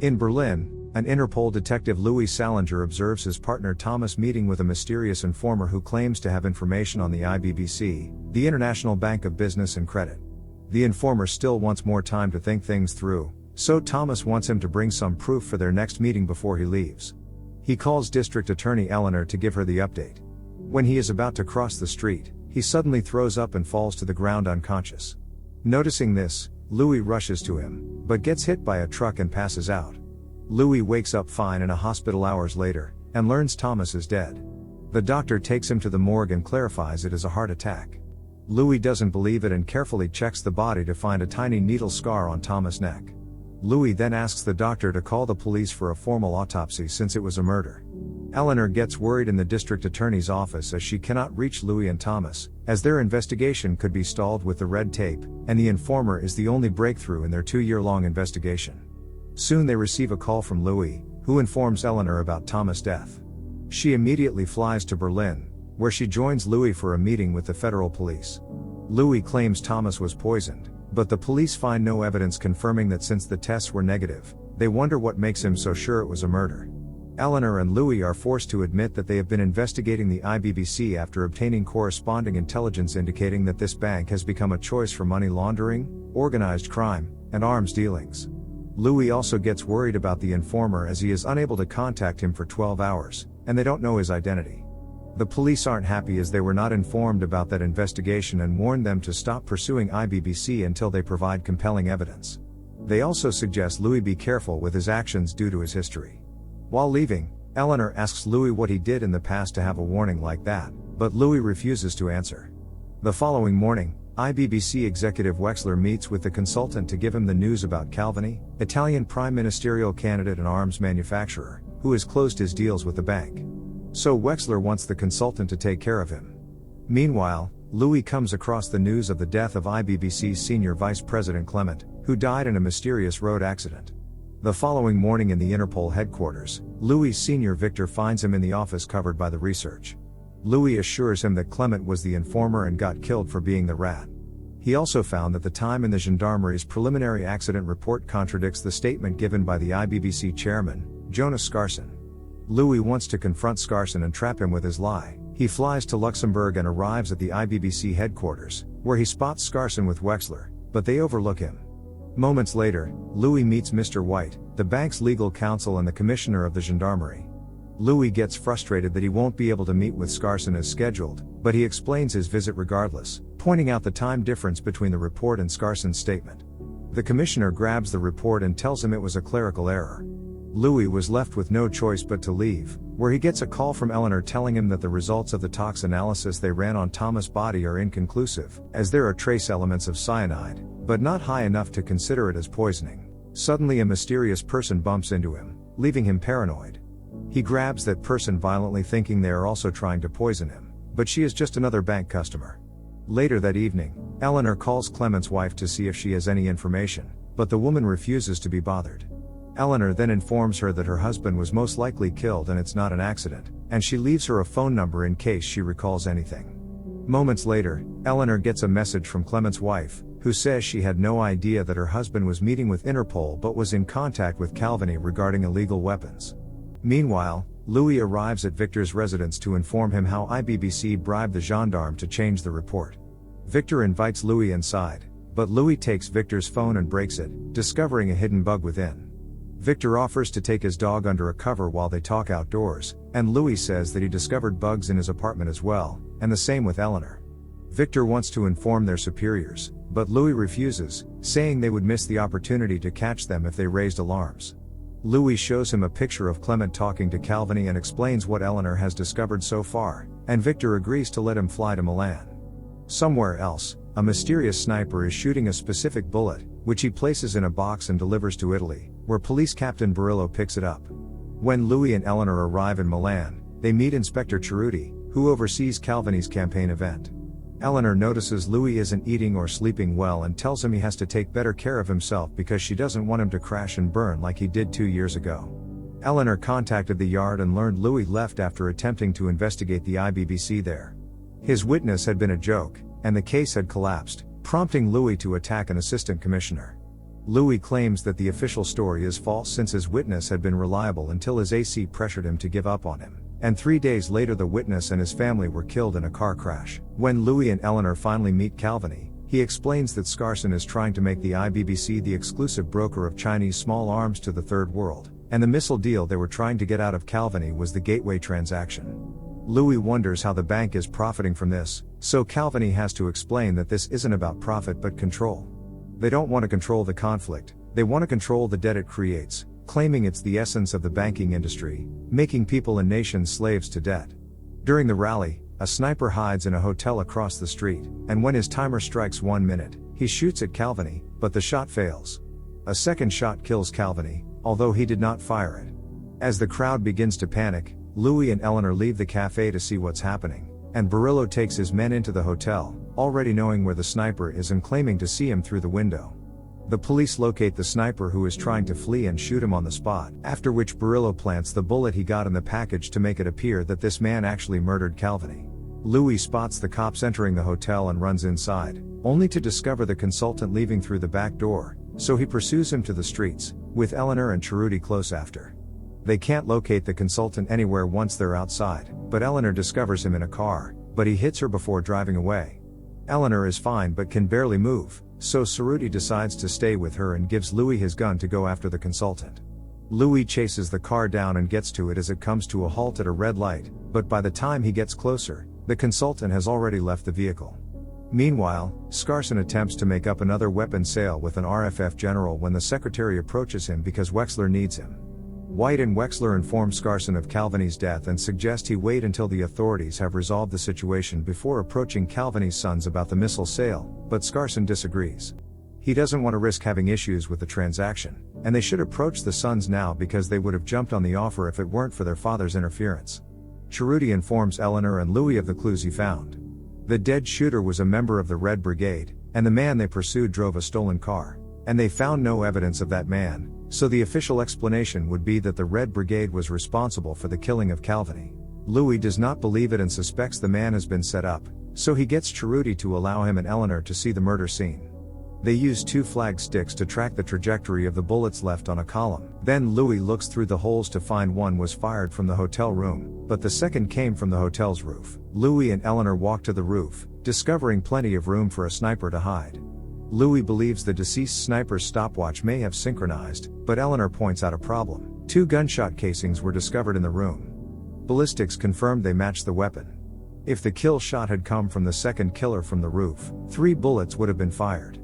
In Berlin, an Interpol detective Louis Salinger observes his partner Thomas meeting with a mysterious informer who claims to have information on the IBBC, the International Bank of Business and Credit. The informer still wants more time to think things through, so Thomas wants him to bring some proof for their next meeting before he leaves. He calls District Attorney Eleanor to give her the update. When he is about to cross the street, he suddenly throws up and falls to the ground unconscious. Noticing this, Louis rushes to him, but gets hit by a truck and passes out. Louis wakes up fine in a hospital hours later, and learns Thomas is dead. The doctor takes him to the morgue and clarifies it as a heart attack. Louis doesn't believe it and carefully checks the body to find a tiny needle scar on Thomas' neck. Louis then asks the doctor to call the police for a formal autopsy since it was a murder. Eleanor gets worried in the district attorney's office as she cannot reach Louis and Thomas, as their investigation could be stalled with the red tape, and the informer is the only breakthrough in their 2-year-long investigation. Soon they receive a call from Louis, who informs Eleanor about Thomas' death. She immediately flies to Berlin, where she joins Louis for a meeting with the federal police. Louis claims Thomas was poisoned, but the police find no evidence confirming that. Since the tests were negative, they wonder what makes him so sure it was a murder. Eleanor and Louis are forced to admit that they have been investigating the IBBC after obtaining corresponding intelligence indicating that this bank has become a choice for money laundering, organized crime, and arms dealings. Louis also gets worried about the informer as he is unable to contact him for 12 hours, and they don't know his identity. The police aren't happy as they were not informed about that investigation and warn them to stop pursuing IBBC until they provide compelling evidence. They also suggest Louis be careful with his actions due to his history. While leaving, Eleanor asks Louis what he did in the past to have a warning like that, but Louis refuses to answer. The following morning, IBBC executive Wexler meets with the consultant to give him the news about Calvini, Italian prime ministerial candidate and arms manufacturer, who has closed his deals with the bank. So Wexler wants the consultant to take care of him. Meanwhile, Louis comes across the news of the death of IBBC's senior vice president Clement, who died in a mysterious road accident. The following morning in the Interpol headquarters, Louis' senior Victor finds him in the office covered by the research. Louis assures him that Clement was the informer and got killed for being the rat. He also found that the time in the gendarmerie's preliminary accident report contradicts the statement given by the IBBC chairman, Jonas Skarsen. Louis wants to confront Skarsen and trap him with his lie. He flies to Luxembourg and arrives at the IBBC headquarters, where he spots Skarsen with Wexler, but they overlook him. Moments later, Louis meets Mr. White, the bank's legal counsel and the commissioner of the gendarmerie. Louis gets frustrated that he won't be able to meet with Skarsen as scheduled, but he explains his visit regardless, pointing out the time difference between the report and Skarsen's statement. The commissioner grabs the report and tells him it was a clerical error. Louis was left with no choice but to leave, where he gets a call from Eleanor telling him that the results of the tox analysis they ran on Thomas' body are inconclusive, as there are trace elements of cyanide, but not high enough to consider it as poisoning. Suddenly a mysterious person bumps into him, leaving him paranoid. He grabs that person violently thinking they are also trying to poison him, but she is just another bank customer. Later that evening, Eleanor calls Clement's wife to see if she has any information, but the woman refuses to be bothered. Eleanor then informs her that her husband was most likely killed and it's not an accident, and she leaves her a phone number in case she recalls anything. Moments later, Eleanor gets a message from Clement's wife, who says she had no idea that her husband was meeting with Interpol but was in contact with Calvini regarding illegal weapons. Meanwhile, Louis arrives at Victor's residence to inform him how IBBC bribed the gendarme to change the report. Victor invites Louis inside, but Louis takes Victor's phone and breaks it, discovering a hidden bug within. Victor offers to take his dog under a cover while they talk outdoors, and Louis says that he discovered bugs in his apartment as well, and the same with Eleanor. Victor wants to inform their superiors, but Louis refuses, saying they would miss the opportunity to catch them if they raised alarms. Louis shows him a picture of Clement talking to Calvini and explains what Eleanor has discovered so far, and Victor agrees to let him fly to Milan. Somewhere else, a mysterious sniper is shooting a specific bullet, which he places in a box and delivers to Italy, where police captain Barillo picks it up. When Louis and Eleanor arrive in Milan, they meet Inspector Ceruti, who oversees Calvini's campaign event. Eleanor notices Louis isn't eating or sleeping well and tells him he has to take better care of himself because she doesn't want him to crash and burn like he did 2 years ago. Eleanor contacted the yard and learned Louis left after attempting to investigate the IBBC there. His witness had been a joke, and the case had collapsed, prompting Louis to attack an assistant commissioner. Louis claims that the official story is false since his witness had been reliable until his AC pressured him to give up on him, and 3 days later the witness and his family were killed in a car crash. When Louis and Eleanor finally meet Calviny, he explains that Scarson is trying to make the IBBC the exclusive broker of Chinese small arms to the Third World, and the missile deal they were trying to get out of Calviny was the gateway transaction. Louis wonders how the bank is profiting from this, so Calviny has to explain that this isn't about profit but control. They don't want to control the conflict, they want to control the debt it creates, claiming it's the essence of the banking industry, making people and nations slaves to debt. During the rally, a sniper hides in a hotel across the street, and when his timer strikes 1 minute, he shoots at Calviny, but the shot fails. A second shot kills Calviny, although he did not fire it. As the crowd begins to panic, Louis and Eleanor leave the cafe to see what's happening, and Barillo takes his men into the hotel, already knowing where the sniper is and claiming to see him through the window. The police locate the sniper who is trying to flee and shoot him on the spot, after which Barillo plants the bullet he got in the package to make it appear that this man actually murdered Calviny. Louis spots the cops entering the hotel and runs inside, only to discover the consultant leaving through the back door, so he pursues him to the streets, with Eleanor and Cerruti close after. They can't locate the consultant anywhere once they're outside, but Eleanor discovers him in a car, but he hits her before driving away. Eleanor is fine but can barely move, so Cerruti decides to stay with her and gives Louis his gun to go after the consultant. Louis chases the car down and gets to it as it comes to a halt at a red light, but by the time he gets closer, the consultant has already left the vehicle. Meanwhile, Scarson attempts to make up another weapon sale with an RFF general when the secretary approaches him because Wexler needs him. White and Wexler inform Scarson of Calviny's death and suggest he wait until the authorities have resolved the situation before approaching Calviny's sons about the missile sale, but Scarson disagrees. He doesn't want to risk having issues with the transaction, and they should approach the sons now because they would have jumped on the offer if it weren't for their father's interference. Cerruti informs Eleanor and Louis of the clues he found. The dead shooter was a member of the Red Brigade, and the man they pursued drove a stolen car, and they found no evidence of that man. So the official explanation would be that the Red Brigade was responsible for the killing of Calviny. Louis does not believe it and suspects the man has been set up, so he gets Cerruti to allow him and Eleanor to see the murder scene. They use 2 flag sticks to track the trajectory of the bullets left on a column. Then Louis looks through the holes to find one was fired from the hotel room, but the second came from the hotel's roof. Louis and Eleanor walk to the roof, discovering plenty of room for a sniper to hide. Louis believes the deceased sniper's stopwatch may have synchronized, but Eleanor points out a problem. 2 gunshot casings were discovered in the room. Ballistics confirmed they matched the weapon. If the kill shot had come from the second killer from the roof, 3 bullets would have been fired.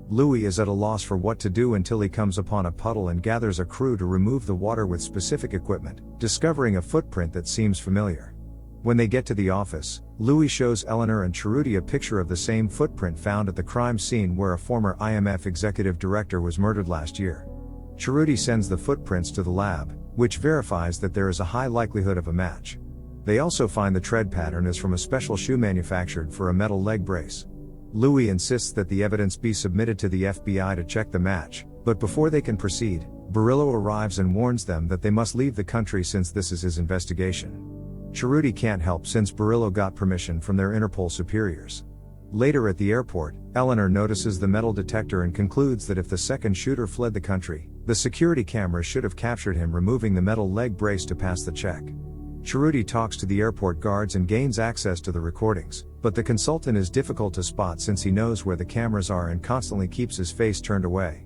Louis is at a loss for what to do until he comes upon a puddle and gathers a crew to remove the water with specific equipment, discovering a footprint that seems familiar. When they get to the office, Louis shows Eleanor and Cerruti a picture of the same footprint found at the crime scene where a former IMF executive director was murdered last year. Cerruti sends the footprints to the lab, which verifies that there is a high likelihood of a match. They also find the tread pattern is from a special shoe manufactured for a metal leg brace. Louis insists that the evidence be submitted to the FBI to check the match, but before they can proceed, Barillo arrives and warns them that they must leave the country since this is his investigation. Cerruti can't help since Barillo got permission from their Interpol superiors. Later at the airport, Eleanor notices the metal detector and concludes that if the second shooter fled the country, the security cameras should have captured him removing the metal leg brace to pass the check. Cerruti talks to the airport guards and gains access to the recordings, but the consultant is difficult to spot since he knows where the cameras are and constantly keeps his face turned away.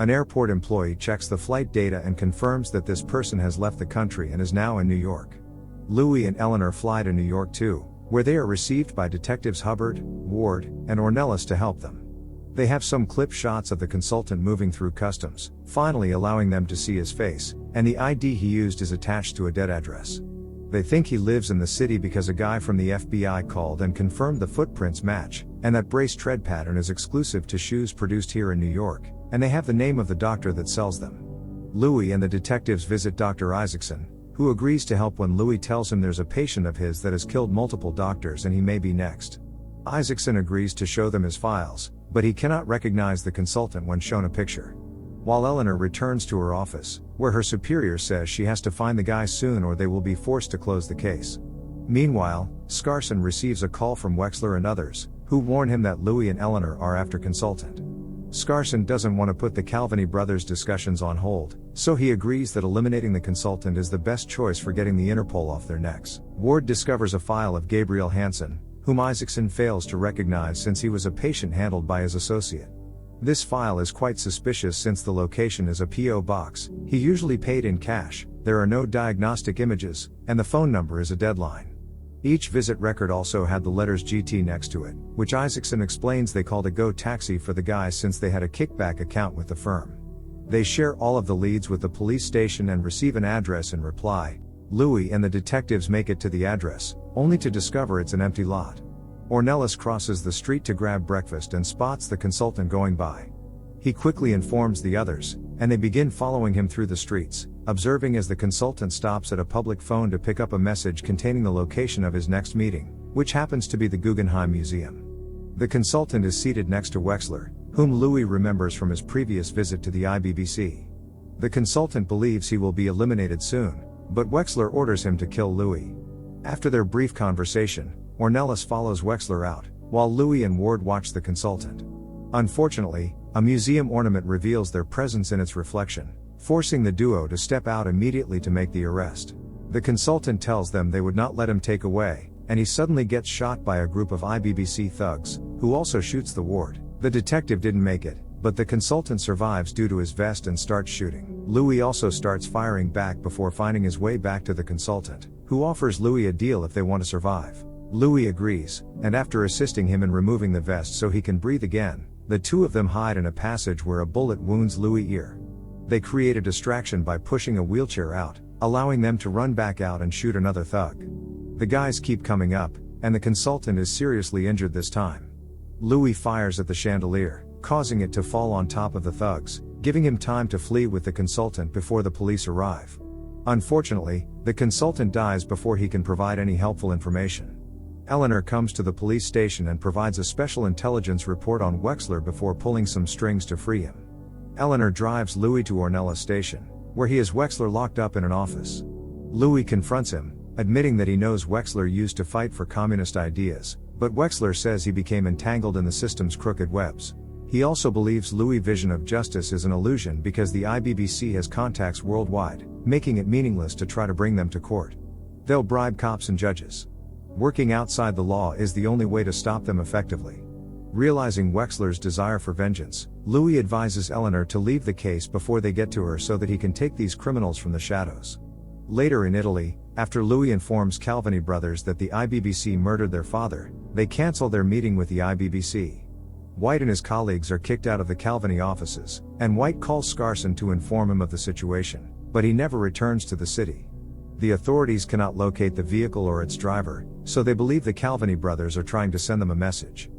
An airport employee checks the flight data and confirms that this person has left the country and is now in New York. Louis and Eleanor fly to New York too, where they are received by detectives Hubbard, Ward, and Ornelas to help them. They have some clip shots of the consultant moving through customs, finally allowing them to see his face, and the ID he used is attached to a dead address. They think he lives in the city because a guy from the FBI called and confirmed the footprints match, and that brace tread pattern is exclusive to shoes produced here in New York, and they have the name of the doctor that sells them. Louis and the detectives visit Dr. Isaacson, who agrees to help when Louis tells him there's a patient of his that has killed multiple doctors and he may be next. Isaacson agrees to show them his files, but he cannot recognize the consultant when shown a picture. While Eleanor returns to her office, where her superior says she has to find the guy soon or they will be forced to close the case. Meanwhile, Scarson receives a call from Wexler and others, who warn him that Louis and Eleanor are after consultant. Scarson doesn't want to put the Calvini brothers' discussions on hold, so he agrees that eliminating the consultant is the best choice for getting the Interpol off their necks. Ward discovers a file of Gabriel Hansen, whom Isaacson fails to recognize since he was a patient handled by his associate. This file is quite suspicious since the location is a P.O. box, he usually paid in cash, there are no diagnostic images, and the phone number is a deadline. Each visit record also had the letters GT next to it, which Isaacson explains they called a Go Taxi for the guys since they had a kickback account with the firm. They share all of the leads with the police station and receive an address in reply. Louis and the detectives make it to the address, only to discover it's an empty lot. Ornelas crosses the street to grab breakfast and spots the consultant going by. He quickly informs the others, and they begin following him through the streets, observing as the consultant stops at a public phone to pick up a message containing the location of his next meeting, which happens to be the Guggenheim Museum. The consultant is seated next to Wexler, whom Louis remembers from his previous visit to the IBBC. The consultant believes he will be eliminated soon, but Wexler orders him to kill Louis. After their brief conversation, Ornelas follows Wexler out, while Louis and Ward watch the consultant. Unfortunately, a museum ornament reveals their presence in its reflection, forcing the duo to step out immediately to make the arrest. The consultant tells them they would not let him take away, and he suddenly gets shot by a group of IBBC thugs, who also shoots the ward. The detective didn't make it, but the consultant survives due to his vest and starts shooting. Louis also starts firing back before finding his way back to the consultant, who offers Louis a deal if they want to survive. Louis agrees, and after assisting him in removing the vest so he can breathe again, the two of them hide in a passage where a bullet wounds Louis' ear. They create a distraction by pushing a wheelchair out, allowing them to run back out and shoot another thug. The guys keep coming up, and the consultant is seriously injured this time. Louis fires at the chandelier, causing it to fall on top of the thugs, giving him time to flee with the consultant before the police arrive. Unfortunately, the consultant dies before he can provide any helpful information. Eleanor comes to the police station and provides a special intelligence report on Wexler before pulling some strings to free him. Eleanor drives Louis to Ornelas station, where he has Wexler locked up in an office. Louis confronts him, admitting that he knows Wexler used to fight for communist ideas, but Wexler says he became entangled in the system's crooked webs. He also believes Louis' vision of justice is an illusion because the IBBC has contacts worldwide, making it meaningless to try to bring them to court. They'll bribe cops and judges. Working outside the law is the only way to stop them effectively. Realizing Wexler's desire for vengeance, Louis advises Eleanor to leave the case before they get to her so that he can take these criminals from the shadows. Later in Italy, after Louis informs Calvini brothers that the IBBC murdered their father, they cancel their meeting with the IBBC. White and his colleagues are kicked out of the Calvini offices, and White calls Scarson to inform him of the situation, but he never returns to the city. The authorities cannot locate the vehicle or its driver, so they believe the Calvini brothers are trying to send them a message.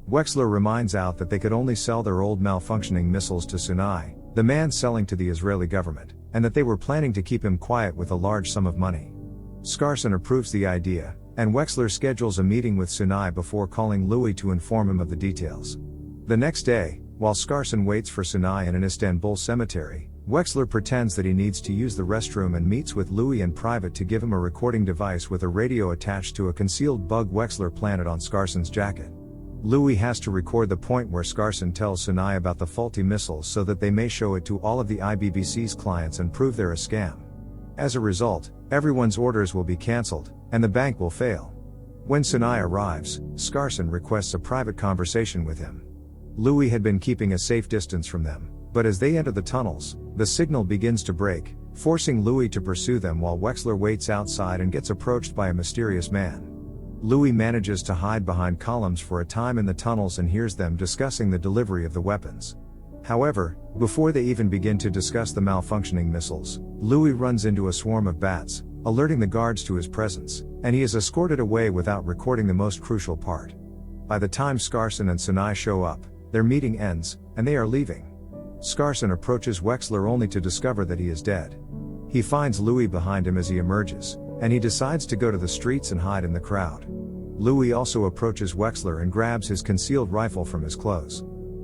Wexler reminds out that they could only sell their old malfunctioning missiles to Sunai, the man selling to the Israeli government, and that they were planning to keep him quiet with a large sum of money. Scarson approves the idea, and Wexler schedules a meeting with Sunai before calling Louis to inform him of the details. The next day, while Scarson waits for Sunai in an Istanbul cemetery, Wexler pretends that he needs to use the restroom and meets with Louis in private to give him a recording device with a radio attached to a concealed bug Wexler planted on Scarson's jacket. Louis has to record the point where Scarson tells Sunai about the faulty missiles so that they may show it to all of the IBBC's clients and prove they're a scam. As a result, everyone's orders will be cancelled, and the bank will fail. When Sunai arrives, Scarson requests a private conversation with him. Louis had been keeping a safe distance from them, but as they enter the tunnels, the signal begins to break, forcing Louis to pursue them while Wexler waits outside and gets approached by a mysterious man. Louis manages to hide behind columns for a time in the tunnels and hears them discussing the delivery of the weapons. However, before they even begin to discuss the malfunctioning missiles, Louis runs into a swarm of bats, alerting the guards to his presence, and he is escorted away without recording the most crucial part. By the time Scarson and Sunai show up, their meeting ends, and they are leaving. Scarson approaches Wexler only to discover that he is dead. He finds Louis behind him as he emerges, and he decides to go to the streets and hide in the crowd. Louis also approaches Wexler and grabs his concealed rifle from his clothes.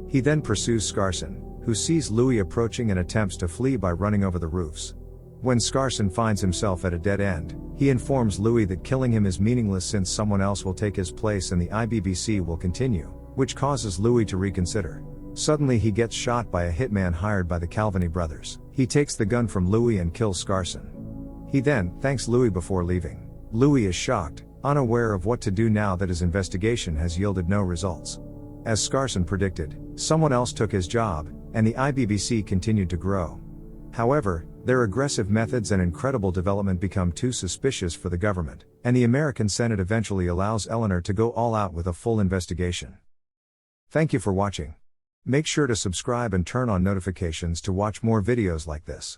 He then pursues Scarson, who sees Louis approaching and attempts to flee by running over the roofs. When Scarson finds himself at a dead end, he informs Louis that killing him is meaningless since someone else will take his place and the IBBC will continue, which causes Louis to reconsider. Suddenly he gets shot by a hitman hired by the Calvini brothers. He takes the gun from Louis and kills Scarson. He then thanks Louis before leaving. Louis is shocked, unaware of what to do now that his investigation has yielded no results. As Scarson predicted, someone else took his job, and the IBBC continued to grow. However, their aggressive methods and incredible development become too suspicious for the government, and the American Senate eventually allows Eleanor to go all out with a full investigation. Thank you for watching. Make sure to subscribe and turn on notifications to watch more videos like this.